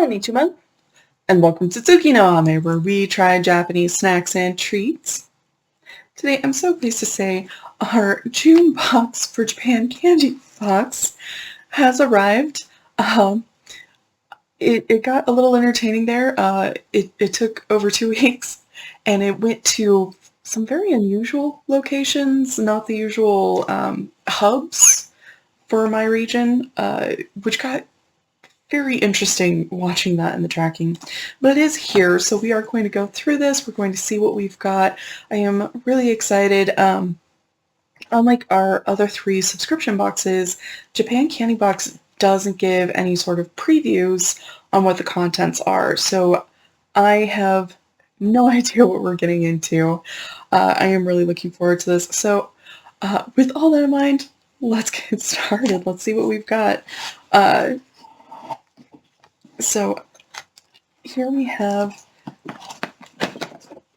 Konnichiwa, and welcome to Tsuki no Ame, where we try Japanese snacks and treats. Today, I'm so pleased to say our June box for Japan candy box has arrived. It got a little entertaining there. It took over 2 weeks, and it went to some very unusual locations, not the usual hubs for my region, which got very interesting watching that in the tracking. But it is here, so we are going to go through this. We're going to see what we've got. I am really excited. Unlike our other 3 subscription boxes, Japan Candy Box doesn't give any sort of previews on what the contents are. So I have no idea what we're getting into. I am really looking forward to this. So with all that in mind, let's get started. Let's see what we've got. So here we have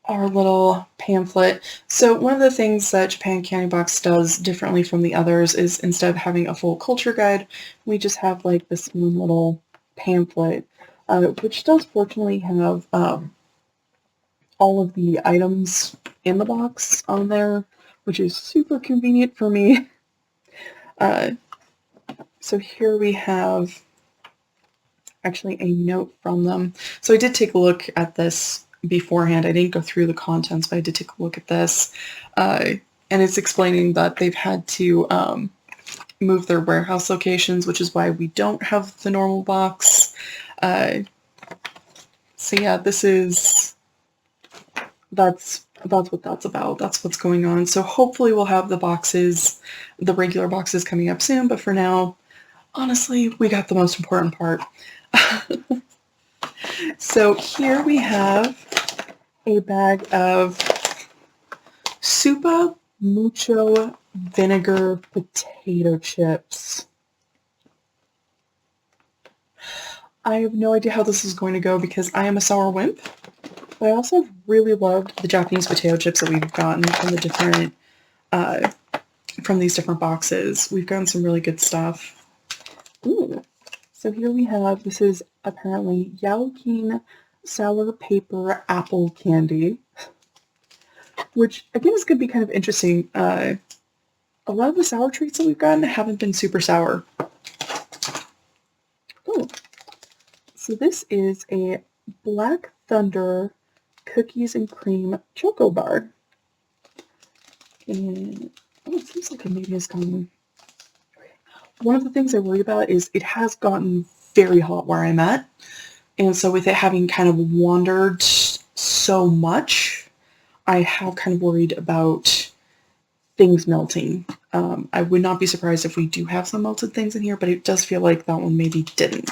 our little pamphlet. So one of the things that Japan Candy Box does differently from the others is instead of having a full culture guide, we just have like this one little pamphlet, which does fortunately have all of the items in the box on there, which is super convenient for me. So here we have actually a note from them. So I did take a look at this beforehand. I didn't go through the contents, but I did take a look at this. And it's explaining that they've had to move their warehouse locations, which is why we don't have the normal box. So yeah, that's what that's about. That's what's going on. So hopefully we'll have the regular boxes coming up soon, but for now, honestly, we got the most important part. So here we have a bag of Supa Mucho Vinegar Potato Chips. I have no idea how this is going to go because I am a sour wimp, but I also really loved the Japanese potato chips that we've gotten from these different boxes. We've gotten some really good stuff. Ooh. So here we have, this is apparently Yaokin Sour Paper Apple Candy, which again is going to be kind of interesting. A lot of the sour treats that we've gotten haven't been super sour. Oh, so this is a Black Thunder Cookies and Cream Choco Bar. And, it seems like it maybe has gone. One of the things I worry about is it has gotten very hot where I'm at. And so with it having kind of wandered so much, I have kind of worried about things melting. I would not be surprised if we do have some melted things in here, but it does feel like that one maybe didn't,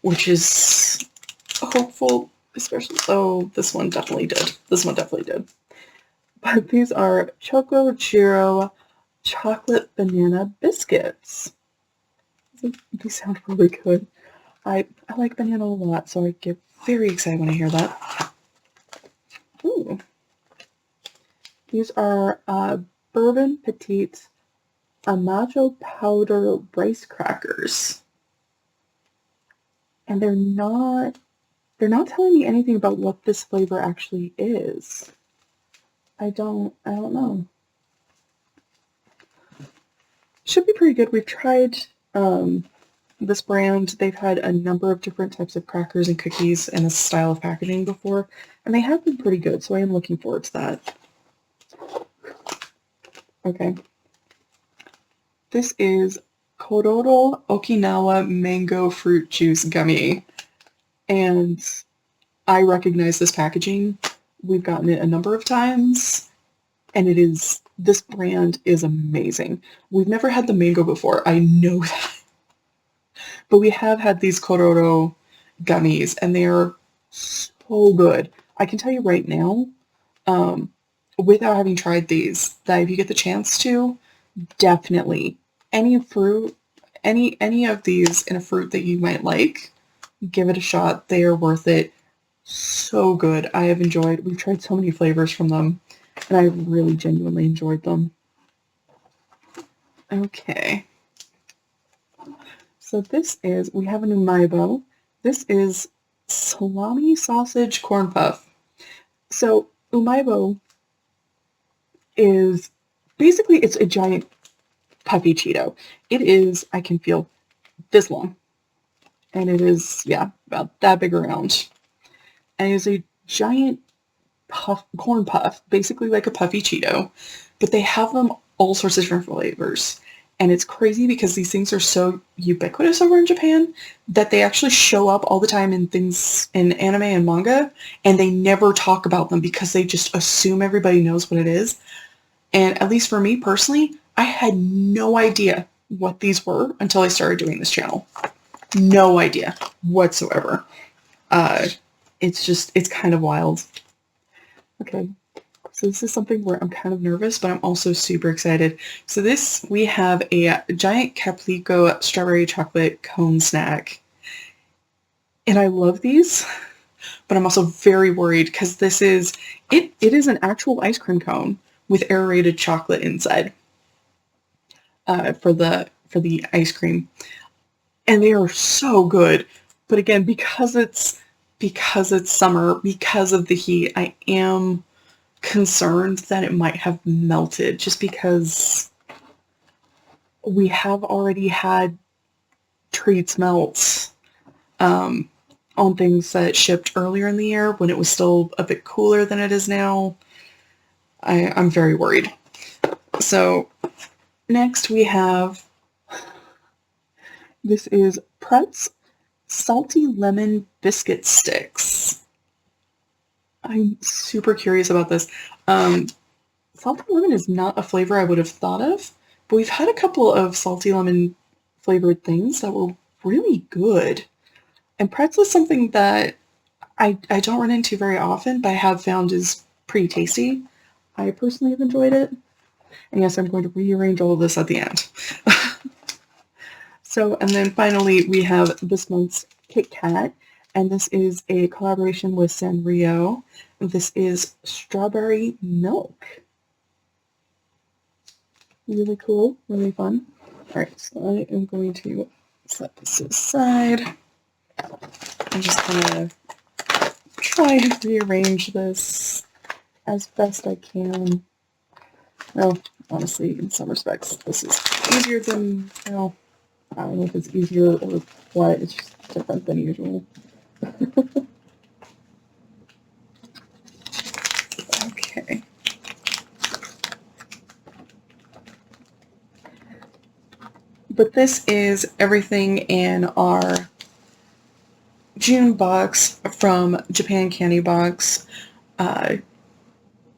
which is hopeful, especially, oh, this one definitely did. This one definitely did. But these are Choco Chiro Chocolate Banana Biscuits. They sound really good. I like banana a lot, so I get very excited when I hear that. Ooh. These are Bourbon Petite Amajo Powder Rice Crackers. And they're not telling me anything about what this flavor actually is. I don't know. Should be pretty good. We've tried this brand. They've had a number of different types of crackers and cookies in this style of packaging before, and they have been pretty good, so I am looking forward to that. Okay. This is Kororo Okinawa Mango Fruit Juice Gummy, and I recognize this packaging. We've gotten it a number of times, and this brand is amazing. We've never had the mango before, I know that. But we have had these Kororo gummies, and they are so good. I can tell you right now, without having tried these, that if you get the chance to, definitely, any fruit, any of these in a fruit that you might like, give it a shot. They are worth it. So good. We've tried so many flavors from them, and I really genuinely enjoyed them. Okay. So we have a new Maibo. This is salami sausage corn puff. So umaibo is basically, it's a giant puffy Cheeto. It is, I can feel this long. And it is, yeah, about that big around. And it is a giant corn puff, basically like a puffy Cheeto, but they have them all sorts of different flavors. And it's crazy because these things are so ubiquitous over in Japan that they actually show up all the time in things in anime and manga, and they never talk about them because they just assume everybody knows what it is. And at least for me personally, I had no idea what these were until I started doing this channel. No idea whatsoever. It's kind of wild. Okay, so this is something where I'm kind of nervous, but I'm also super excited. So this, we have a giant Caplico strawberry chocolate cone snack. And I love these, but I'm also very worried because this is, it is an actual ice cream cone with aerated chocolate inside for the ice cream. And they are so good. But again, because it's summer, because of the heat, I am concerned that it might have melted just because we have already had treats melt on things that shipped earlier in the year when it was still a bit cooler than it is now. I'm very worried. So next we have, this is Pretz Salty Lemon Biscuit Sticks. I'm super curious about this. Salty lemon is not a flavor I would have thought of, but we've had a couple of salty lemon flavored things that were really good. And Pretz is something that I don't run into very often, but I have found is pretty tasty. I personally have enjoyed it. And yes, I'm going to rearrange all of this at the end. So, and then finally we have this month's Kit Kat, and this is a collaboration with Sanrio. This is strawberry milk. Really cool, really fun. Alright, so I am going to set this aside. I'm just going to try and rearrange this as best I can. Well, honestly, in some respects, this is easier than, well, I don't know if it's easier or what, it's just different than usual. Okay. But this is everything in our June box from Japan Candy Box.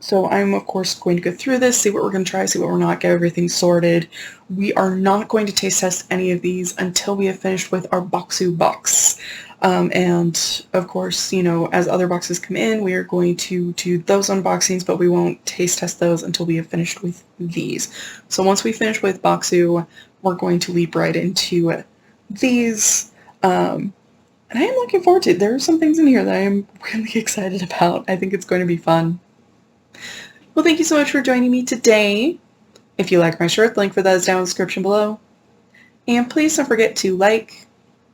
So I'm, of course, going to go through this, see what we're going to try, see what we're not, get everything sorted. We are not going to taste test any of these until we have finished with our Boxu box. And, of course, you know, as other boxes come in, we are going to do those unboxings, but we won't taste test those until we have finished with these. So once we finish with Boxu, we're going to leap right into these. And I am looking forward to it. There are some things in here that I am really excited about. I think it's going to be fun. Well, thank you so much for joining me today. If you like my shirt, the link for that is down in the description below. And please don't forget to like,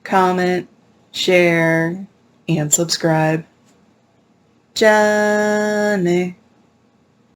comment, share, and subscribe. Johnny.